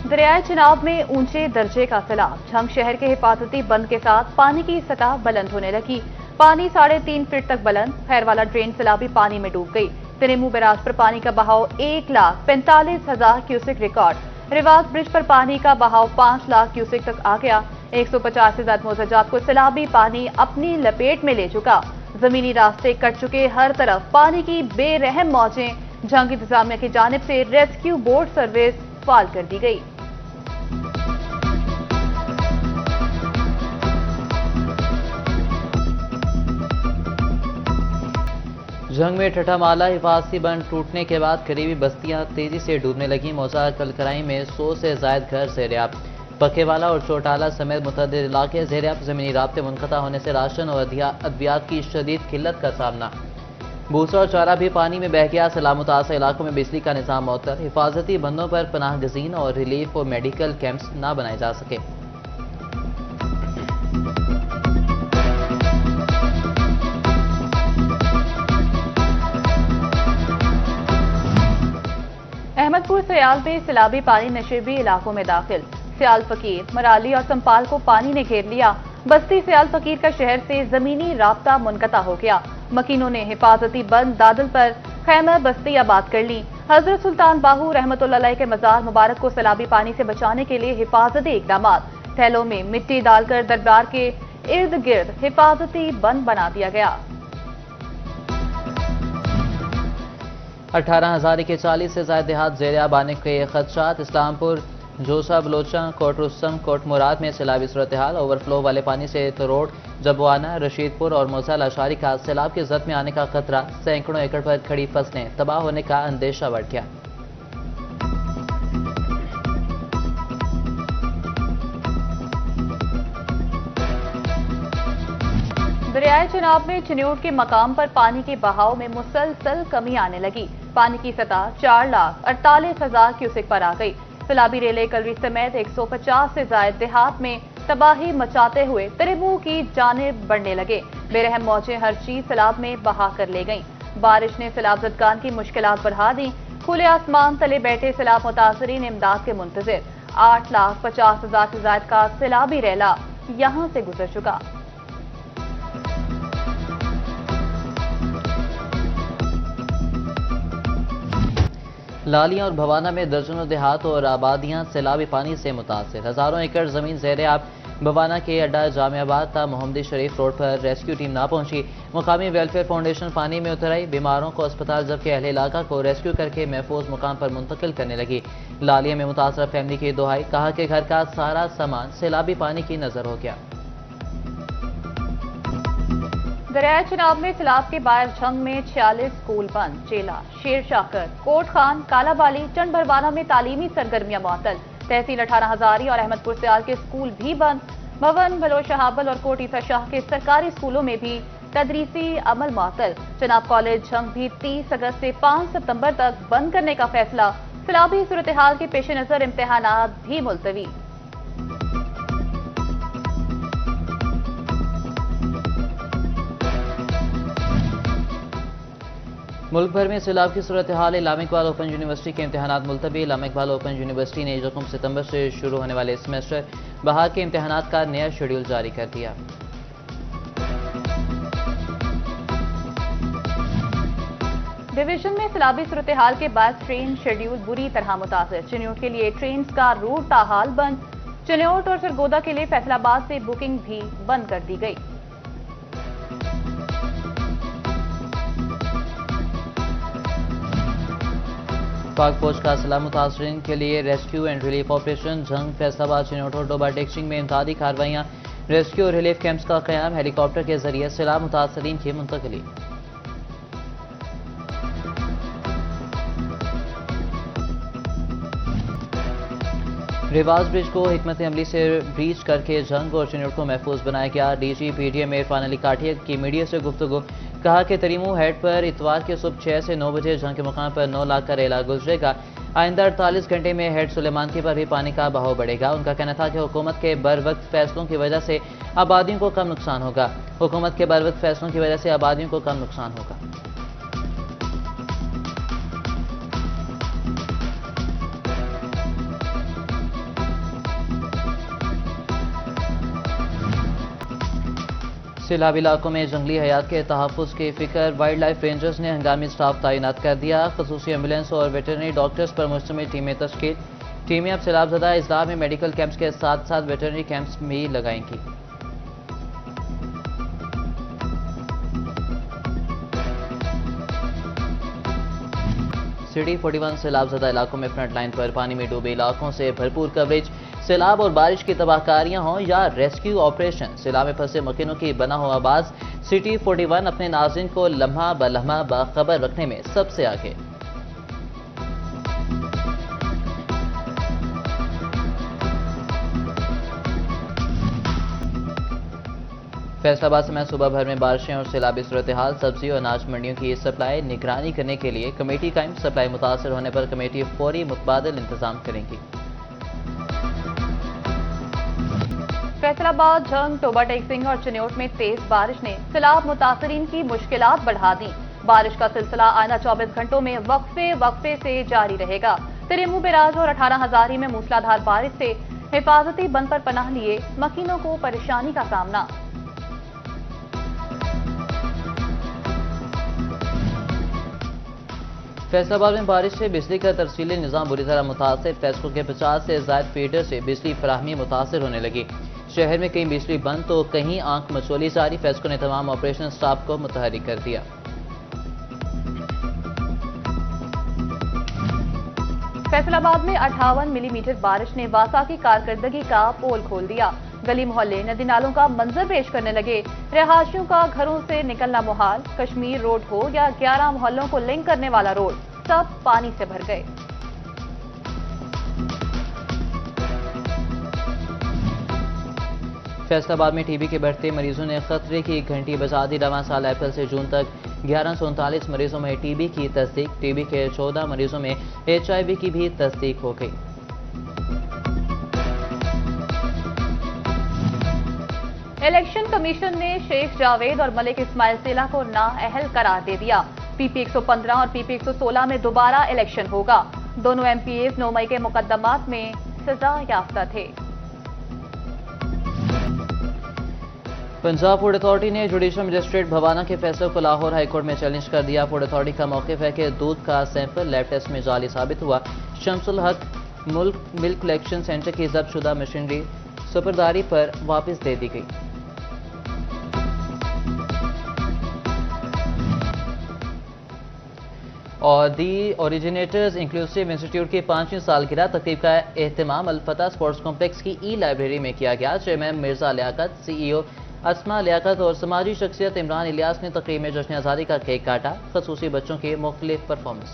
दरियाए चिनाब में ऊंचे दर्जे का सैलाब। झंग शहर के हिफाजती बंद के साथ पानी की सतह बुलंद होने लगी। पानी 3.5 फीट तक बुलंद। खैरवाला ड्रेन सैलाबी पानी में डूब गई। तिरेमू बैराज पर पानी का बहाव 1,45,000 क्यूसेक रिकॉर्ड। रिवाज ब्रिज पर पानी का बहाव 5 लाख क्यूसेक तक आ गया। 150 से ज्यादा मोहजाजात को सैलाबी पानी अपनी लपेट में ले चुका। जमीनी रास्ते कट चुके। हर तरफ पानी की बेरहम मौजें। झंग इंतजामिया की जानिब से रेस्क्यू बोट सर्विस फाल कर दी गई। झंग में ठठामाला हिफाजती बंद टूटने के बाद करीबी बस्तियां तेजी से डूबने लगी। मौजा कलकराई में 100 से जायद घर ज़ेर-ए-आब। पखेवाला और चोटाला समेत मुतअद्दिद इलाके ज़ेर-ए-आब। ज़मीनी राब्ते मुनक़ता होने से राशन और अद्वियात की शदीद किल्लत का सामना। भूसा और चारा भी पानी में बह गया। सैलाब मुतासर इलाकों में बिजली का निज़ाम मुअत्तल। हिफाजती बंदों पर पनाह गज़ीन और रिलीफ और मेडिकल कैंप्स न बनाए जा सके। अहमदपुर सियाल में सैलाबी पानी नशेबी इलाकों में दाखिल। सियाल फकीर, मराली और संपाल को पानी ने घेर लिया। बस्ती सियाल फकीर का शहर से जमीनी राब्ता मुनक़ता हो गया। मकीनों ने हिफाजती बंद दादल पर खैमा बस्ती आबाद कर ली। हजरत सुल्तान बाहू रहमतुल्लाह अलैह के मजार मुबारक को सैलाबी पानी से बचाने के लिए हिफाजती इकदाम। थैलों में मिट्टी डालकर दरबार के इर्द गिर्द हिफाजती बंद बना दिया गया। 18,000 के 40 से ज्यादा देहात ज़ेर-ए-आब आने के खदशात। इस्लामपुर, जोसा, बलोचा, कोट रुस्तम, कोट मुराद में सैलाबी सूरत हाल। ओवरफ्लो वाले पानी से तरोड़, जबवाना, रशीदपुर और मोज़ल अशारी का सैलाब की जद में आने का खतरा। सैकड़ों एकड़ पर खड़ी फसलें तबाह होने का अंदेशा बढ़ गया। दरियाए चिनाब में चिन्योट के मकाम पर पानी के बहाव में मुसलसल कमी आने लगी। पानी की सतह 4,48,000 क्यूसेक पर आ गई। सैलाबी रेले कलरी समेत 150 से ज्यादा देहात में तबाही मचाते हुए तिरेमू की जानिब बढ़ने लगे। बेरहम मौजें हर चीज सैलाब में बहा कर ले गईं। बारिश ने सैलाब ज़दगान की मुश्किलात बढ़ा दी। खुले आसमान तले बैठे सैलाब मुतासरीन इमदाद के मुंतजिर। 8,50,000 से ज्यादा का सैलाबी रेला यहां से गुजर चुका। लालियां और भवाना में दर्जनों देहात और आबादियां सैलाबी पानी से मुतासर। हजारों एकड़ जमीन ज़ेर-ए-आब। भवाना के अड्डा जामियाबाद ता मोहम्मदी शरीफ रोड पर रेस्क्यू टीम ना पहुंची। मुकामी वेलफेयर फाउंडेशन पानी में उतर आई। बीमारों को अस्पताल जबकि अहले इलाका को रेस्क्यू करके महफूज मुकाम पर मुंतकिल करने लगी। लालिया में मुतासर फैमिली की दुहाई। कहा कि घर का सारा सामान सैलाबी पानी की नजर हो गया। दरियाए चिनाब में सैलाब के बाद झंग में 46 स्कूल बंद। चेला, शेर शाकर, कोट खान, कालाबाली, चंड भरवाना में तालीमी सरगर्मियां मुअत्तल। तहसील 18 हजारी और अहमदपुर सियाल के स्कूल भी बंद। भवन, बलोच हाबल और कोट ईसा शाह के सरकारी स्कूलों में भी तदरीसी अमल मुअत्तल। चिनाब कॉलेज झंग भी 30 अगस्त से 5 सितंबर तक बंद करने का फैसला। सैलाबी सूरत हाल के पेश नजर इम्तिहानात भी मुलतवी। मुल्क भर में सैलाब की सूरत हाल। इलामा इकबाल ओपन यूनिवर्सिटी के इम्तिहानात मुलतवी। इलामा इकबाल ओपन यूनिवर्सिटी ने 1 सितंबर से शुरू होने वाले सेमेस्टर बहार के इम्तिहानात का नया शेड्यूल जारी कर दिया। डिवीजन में सैलाबी सूरत हाल के बाद ट्रेन शेड्यूल बुरी तरह मुतासर। चिन्योट के लिए ट्रेन का रूट ताहाल बंद। चिन्योट और सरगोदा के लिए फैसलाबाद से बुकिंग भी बंद कर दी गई। पाक फौज का सलाह मुतासरीन के लिए rescue and relief operation. Jhang, Faisalabad, Chiniot और डोबा टेक्सिंग में इमदादी कार्रवाइयां। रेस्क्यू और रिलीफ कैंप्स का क़याम। हेलीकॉप्टर के जरिए सैलाब मुतासरीन की मुंतकिली। रिवाज ब्रिज को हिकमत अमली से ब्रीच करके झंग और चिन्योट को महफूज बनाया गया। डीजी पीडीएम इरफान अली काठिया की मीडिया से गुफ्तगू। कहा कि तरीमू हेड पर इतवार के सुबह 6 से 9 बजे झंग के मुकाम पर 9 लाख का रेला गुजरेगा। आइंदा 48 घंटे में हेड सुलेमानकी पर भी पानी का बहाव बढ़ेगा। उनका कहना था कि हुकूमत के बर वक्त फैसलों की वजह से आबादियों को कम नुकसान होगा। हुकूमत के बर वक्त फैसलों की वजह से आबादियों को कम नुकसान होगा। सैलाबी इलाकों में जंगली हयात के तहफ़्फ़ुज़ की फिक्र वाइल्ड लाइफ रेंजर्स ने हंगामी स्टाफ तैनात कर दिया। खसूसी एम्बुलेंस और वेटरनरी डॉक्टर्स पर मुश्तमिल टीमें तश्कील। टीमें अब सैलाबज़दा इजला में मेडिकल कैंप्स के साथ साथ वेटरनरी कैंप्स भी लगाएंगी। सिटी 41 सैलाबज़दा इलाकों में फ्रंट लाइन पर पानी में डूबे इलाकों से भरपूर कवरेज। सैलाब और बारिश की तबाहकारियां हों या रेस्क्यू ऑपरेशन, सैलाब में फंसे मकीनों की बना हुआ आवाज। सिटी 41 अपने नाज़रीन को लम्हा ब लम्हा बाखबर रखने में सबसे आगे। फैसलाबाद समेत सुबह भर में बारिशें और सैलाबी सूरत हाल। सब्जी और अनाज मंडियों की सप्लाई निगरानी करने के लिए कमेटी कायम। सप्लाई मुतासर होने पर कमेटी फौरी मुतबादिल इंतजाम करेंगी। फैसलाबाद, झंग, टोबा टेक सिंह और चिन्योट में तेज बारिश ने सैलाब मुतासरीन की मुश्किलात बढ़ा दी। बारिश का सिलसिला आइंदा 24 घंटों में वक्फे से जारी रहेगा। तिरेमू बैराज और 18 हजारी में मूसलाधार बारिश से हिफाजती बंद पर पनाह लिए मकीनों को परेशानी का सामना। फैसलाबाद में बारिश से बिजली का तरसीली निज़ाम बुरी तरह मुतासर। फैसलों के 50 से ज़ायद फीडर से बिजली फराहमी मुतासर होने लगी। शहर में कहीं बिजली बंद तो कहीं आंख मचोली जारी। फैसलों ने तमाम ऑपरेशन स्टाफ को मुतहरिक कर दिया। फैसलाबाद में 58 मिलीमीटर बारिश ने वासा की कारकर्दगी का पोल खोल दिया। गली मोहल्ले नदी नालों का मंजर पेश करने लगे। रहायशियों का घरों से निकलना मुहाल। कश्मीर रोड हो या 11 मोहल्लों को लिंक करने वाला रोड, सब पानी से भर गए। फैसलाबाद में टीबी के बढ़ते मरीजों ने खतरे की घंटी बजा दी। रवां साल अप्रैल से जून तक 1139 मरीजों में टीबी की तस्दीक। टीबी के 14 मरीजों में HIV की भी तस्दीक हो गई। इलेक्शन कमीशन ने शेख जावेद और मलिक इस्माइल सेला को नाअहल करार दे दिया। PP 115 और PP 116 में दोबारा इलेक्शन होगा। दोनों MPAs 9 मई के मुकदमात में सजा याफ्ता थे। पंजाब फूड अथॉरिटी ने जुडिशल मजिस्ट्रेट भवाना के फैसले को लाहौर हाईकोर्ट में चैलेंज कर दिया। फूड अथॉरिटी का मौक़िफ़ है कि दूध का सैंपल लैब टेस्ट में जाली साबित हुआ। शम्सुल हक मिल्क कलेक्शन सेंटर की जब्तशुदा मशीनरी सुपरदारी पर वापस दे दी गई। और दी ओरिजिनेटर्स इंक्लूसिव इंस्टीट्यूट की 5वीं सालगिरह तकरीब का एहतमाम अल-फतह स्पोर्ट्स कॉम्प्लेक्स की लाइब्रेरी में किया गया। चेयरमैन मिर्जा लियाकत, CEO अस्मा लियाकत और समाजी शख्सियत इमरान इलियास ने तकरीब में जश्न आज़ादी का केक काटा। खसूसी बच्चों के मुख्तलिफ परफॉर्मेंस।